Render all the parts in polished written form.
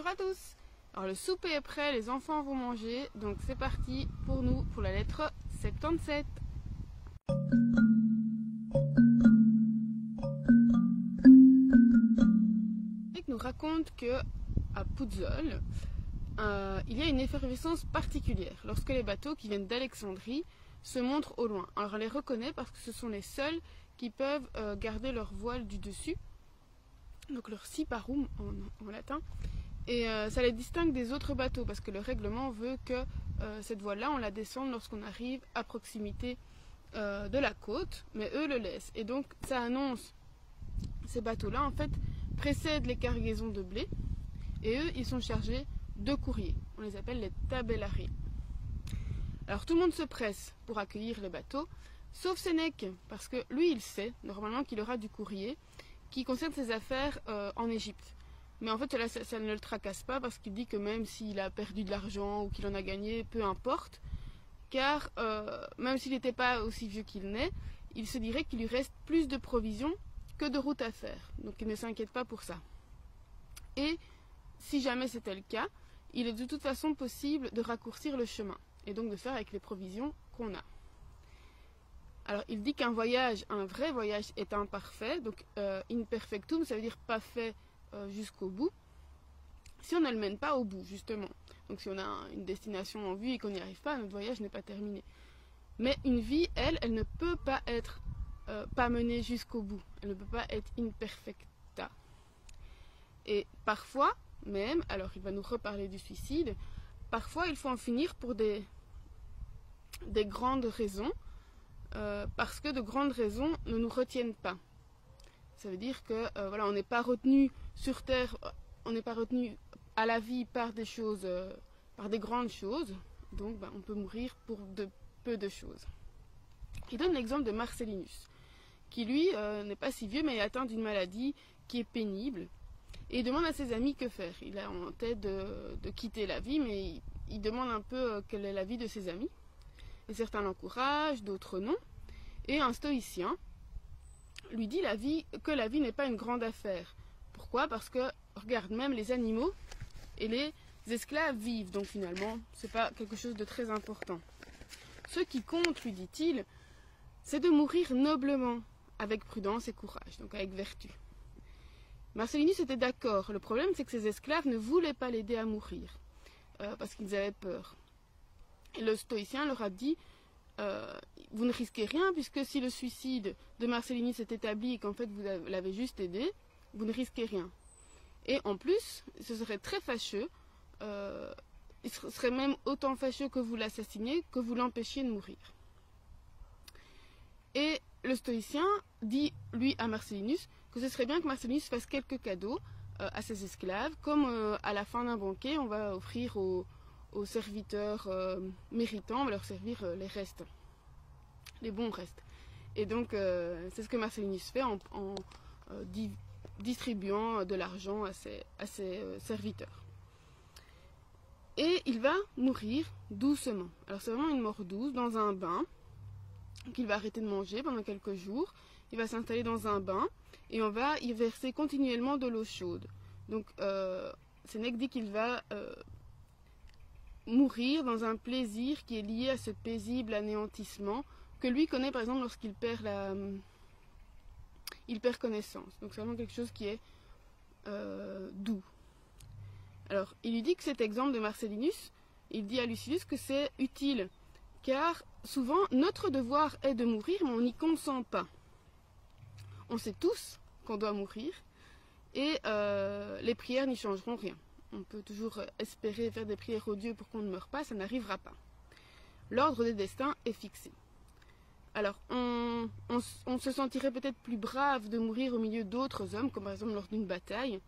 Bonjour à tous. Alors le souper est prêt, les enfants vont manger, donc c'est parti pour nous pour la lettre 77. Il nous raconte que à Puzzol, il y a une effervescence particulière lorsque les bateaux qui viennent d'Alexandrie se montrent au loin. Alors on les reconnaît parce que ce sont les seuls qui peuvent garder leur voile du dessus, donc leur siparum en latin. Et ça les distingue des autres bateaux parce que le règlement veut que cette voile-là, on la descende lorsqu'on arrive à proximité de la côte, mais eux le laissent. Et donc ça annonce, ces bateaux-là en fait précèdent les cargaisons de blé et eux ils sont chargés de courrier. On les appelle les tabellari. Alors tout le monde se presse pour accueillir les bateaux, sauf Sénèque, parce que lui il sait normalement qu'il aura du courrier qui concerne ses affaires en Égypte. Mais en fait, ça ne le tracasse pas parce qu'il dit que même s'il a perdu de l'argent ou qu'il en a gagné, peu importe. Car même s'il n'était pas aussi vieux qu'il n'est, il se dirait qu'il lui reste plus de provisions que de route à faire. Donc il ne s'inquiète pas pour ça. Et si jamais c'était le cas, il est de toute façon possible de raccourcir le chemin. Et donc de faire avec les provisions qu'on a. Alors il dit qu'un voyage, un vrai voyage est imparfait. Donc imperfectum, ça veut dire pas fait jusqu'au bout, si on ne le mène pas au bout, justement. Donc si on a une destination en vue et qu'on n'y arrive pas, notre voyage n'est pas terminé. Mais une vie, elle ne peut pas être pas menée jusqu'au bout. Elle ne peut pas être imperfecta. Et parfois, même, alors il va nous reparler du suicide, parfois il faut en finir pour des grandes raisons, parce que de grandes raisons ne nous retiennent pas. Ça veut dire que voilà, on n'est pas retenu sur terre, on n'est pas retenu à la vie par des choses, par des grandes choses. Donc on peut mourir pour de peu de choses. Il donne l'exemple de Marcellinus, qui lui n'est pas si vieux, mais est atteint d'une maladie qui est pénible. Et il demande à ses amis que faire. Il a en tête de quitter la vie, mais il demande un peu quelle est la vie de ses amis. Et certains l'encouragent, d'autres non. Et un stoïcien lui dit que la vie n'est pas une grande affaire. Pourquoi? Parce que, regarde, même les animaux et les esclaves vivent, donc finalement, c'est pas quelque chose de très important. Ce qui compte, lui dit-il, c'est de mourir noblement, avec prudence et courage, donc avec vertu. Marcellinus était d'accord. Le problème, c'est que ces esclaves ne voulaient pas l'aider à mourir, parce qu'ils avaient peur. Et le stoïcien leur a dit, vous ne risquez rien, puisque si le suicide de Marcellinus est établi et qu'en fait vous l'avez juste aidé, vous ne risquez rien. Et en plus, ce serait très fâcheux, il serait même autant fâcheux que vous l'assassiniez, que vous l'empêchiez de mourir. Et le stoïcien dit, lui, à Marcellinus, que ce serait bien que Marcellinus fasse quelques cadeaux à ses esclaves, comme à la fin d'un banquet, on va offrir aux serviteurs méritants, on va leur servir les restes, les bons restes. Et donc c'est ce que Marcellinus fait en distribuant de l'argent à ses serviteurs. Et il va mourir doucement. Alors c'est vraiment une mort douce, dans un bain, qu'il va arrêter de manger pendant quelques jours. Il va s'installer dans un bain et on va y verser continuellement de l'eau chaude. Donc Sénèque dit qu'il va mourir dans un plaisir qui est lié à ce paisible anéantissement que lui connaît par exemple lorsqu'il perd il perd connaissance. Donc c'est vraiment quelque chose qui est doux. Alors il lui dit que cet exemple de Marcellinus, il dit à Lucilius que c'est utile car souvent notre devoir est de mourir mais on n'y consent pas. On sait tous qu'on doit mourir et les prières n'y changeront rien. On peut toujours espérer faire des prières aux dieux pour qu'on ne meure pas, ça n'arrivera pas. L'ordre des destins est fixé. Alors, on se sentirait peut-être plus brave de mourir au milieu d'autres hommes, comme par exemple lors d'une bataille,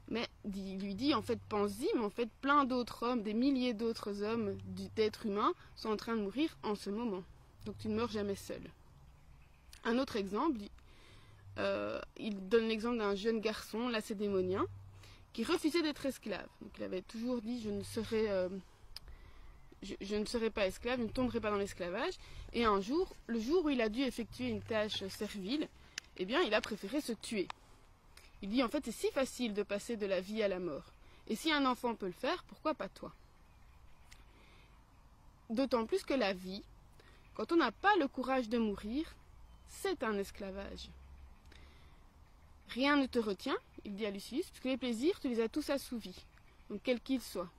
mais il lui dit, en fait, pense-y, mais en fait, plein d'autres hommes, des milliers d'autres hommes, d'êtres humains, sont en train de mourir en ce moment. Donc tu ne meurs jamais seul. Un autre exemple, il donne l'exemple d'un jeune garçon, lacédémonien, qui refusait d'être esclave. Donc il avait toujours dit je ne serai pas esclave, je ne tomberai pas dans l'esclavage. Et un jour, le jour où il a dû effectuer une tâche servile, eh bien il a préféré se tuer. Il dit en fait c'est si facile de passer de la vie à la mort. Et si un enfant peut le faire, pourquoi pas toi? D'autant plus que la vie, quand on n'a pas le courage de mourir, c'est un esclavage. Rien ne te retient, il dit à Lucius, puisque les plaisirs, tu les as tous assouvis, donc quels qu'ils soient.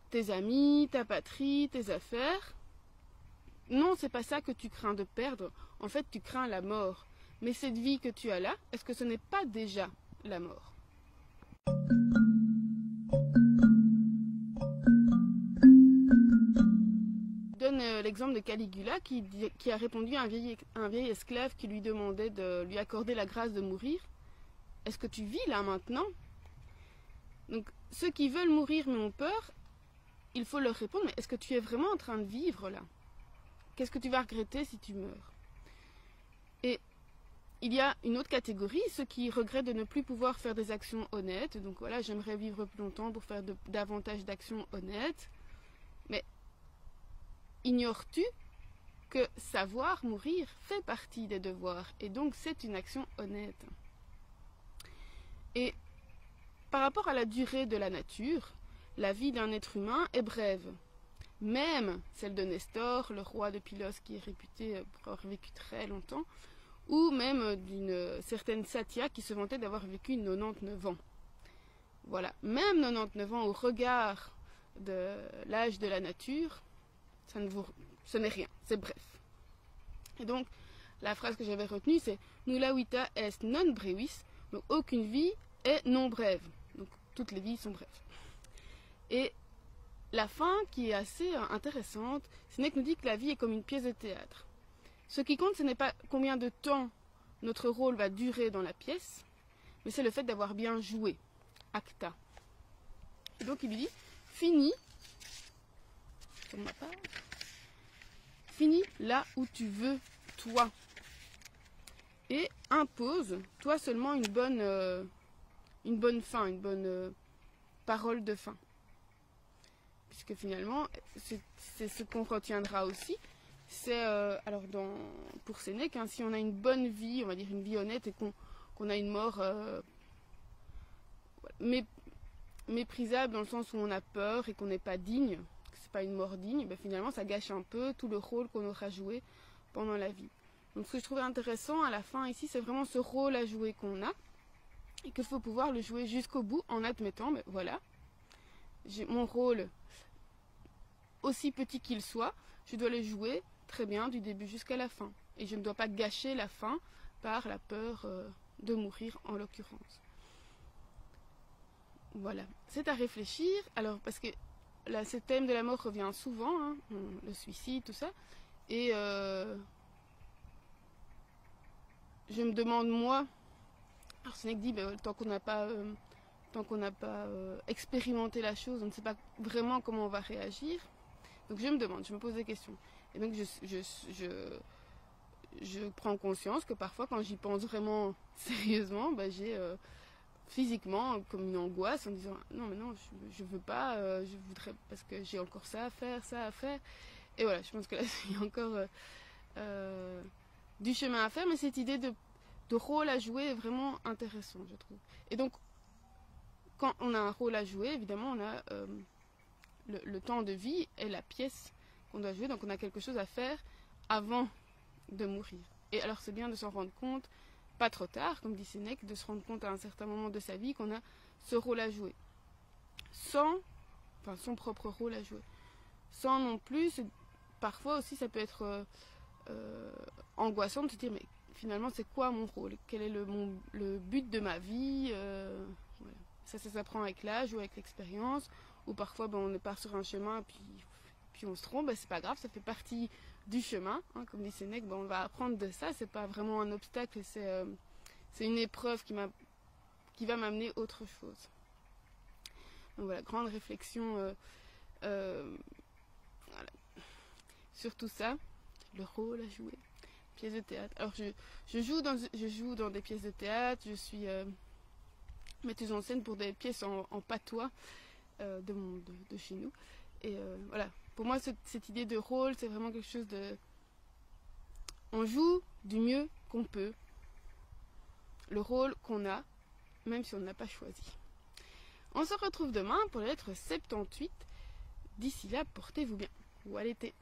Tes amis, ta patrie, tes affaires. Non, c'est pas ça que tu crains de perdre, en fait tu crains la mort. Mais cette vie que tu as là, est-ce que ce n'est pas déjà la mort? Je donne l'exemple de Caligula qui a répondu à un vieil esclave qui lui demandait de lui accorder la grâce de mourir. Est-ce que tu vis là maintenant? Donc ceux qui veulent mourir mais ont peur, il faut leur répondre, mais est-ce que tu es vraiment en train de vivre là? Qu'est-ce que tu vas regretter si tu meurs? Et il y a une autre catégorie, ceux qui regrettent de ne plus pouvoir faire des actions honnêtes. Donc voilà, j'aimerais vivre plus longtemps pour faire davantage d'actions honnêtes. Mais ignores-tu que savoir mourir fait partie des devoirs et donc c'est une action honnête? Et par rapport à la durée de la nature, la vie d'un être humain est brève. Même celle de Nestor, le roi de Pylos qui est réputé pour avoir vécu très longtemps, ou même d'une certaine Satia qui se vantait d'avoir vécu 99 ans. Voilà, même 99 ans au regard de l'âge de la nature, ce n'est rien, c'est bref. Et donc, la phrase que j'avais retenue, c'est « Nulla vita est non brevis », donc aucune vie est non brève. Donc, toutes les vies sont brèves. Et la fin, qui est assez intéressante, Sénèque nous dit que la vie est comme une pièce de théâtre. Ce qui compte, ce n'est pas combien de temps notre rôle va durer dans la pièce, mais c'est le fait d'avoir bien joué. Acta. Et donc il lui dit, finis, sur ma part, finis là où tu veux, toi. Et impose, toi seulement, une bonne fin, une bonne parole de fin. Puisque finalement, c'est ce qu'on retiendra aussi. C'est, alors pour Sénèque, hein, si on a une bonne vie, on va dire une vie honnête, et qu'on a une mort méprisable dans le sens où on a peur et qu'on n'est pas digne, que c'est pas une mort digne, ben finalement ça gâche un peu tout le rôle qu'on aura joué pendant la vie. Donc ce que je trouvais intéressant à la fin ici, c'est vraiment ce rôle à jouer qu'on a, et qu'il faut pouvoir le jouer jusqu'au bout en admettant, ben voilà, j'ai mon rôle, aussi petit qu'il soit, je dois le jouer très bien du début jusqu'à la fin. Et je ne dois pas gâcher la fin par la peur de mourir en l'occurrence. Voilà, c'est à réfléchir. Alors, parce que là, ce thème de la mort revient souvent, hein, le suicide, tout ça. Et je me demande, moi, alors Sénèque dit, ben, tant qu'on n'a pas expérimenté la chose, on ne sait pas vraiment comment on va réagir. Donc je me demande, je me pose des questions. Et donc je prends conscience que parfois quand j'y pense vraiment sérieusement, ben, j'ai physiquement comme une angoisse en disant non mais non, je veux pas, je voudrais parce que j'ai encore ça à faire. Et voilà, je pense que là il y a encore du chemin à faire, mais cette idée de rôle à jouer est vraiment intéressante, je trouve. Et donc quand on a un rôle à jouer, évidemment on a le temps de vie est la pièce qu'on doit jouer, donc on a quelque chose à faire avant de mourir. Et alors c'est bien de s'en rendre compte, pas trop tard, comme dit Sénèque, de se rendre compte à un certain moment de sa vie qu'on a ce rôle à jouer. Son propre rôle à jouer. Sans non plus, parfois aussi ça peut être angoissant de se dire mais finalement c'est quoi mon rôle? Quel est le but de ma vie? Voilà. Ça s'apprend avec l'âge ou avec l'expérience. Ou parfois on part sur un chemin puis on se trompe, ben, c'est pas grave, ça fait partie du chemin, hein, comme dit Sénèque, ben, on va apprendre de ça, c'est pas vraiment un obstacle, c'est une épreuve qui va m'amener autre chose. Donc voilà, grande réflexion voilà, sur tout ça, le rôle à jouer, pièce de théâtre. Alors je joue dans des pièces de théâtre, je suis metteuse en scène pour des pièces en patois, de chez nous. Et voilà, pour moi cette idée de rôle, c'est vraiment quelque chose de... On joue du mieux qu'on peut le rôle qu'on a, même si on ne l'a pas choisi. On se retrouve demain pour la lettre 78. D'ici là, portez-vous bien. Ou à l'été.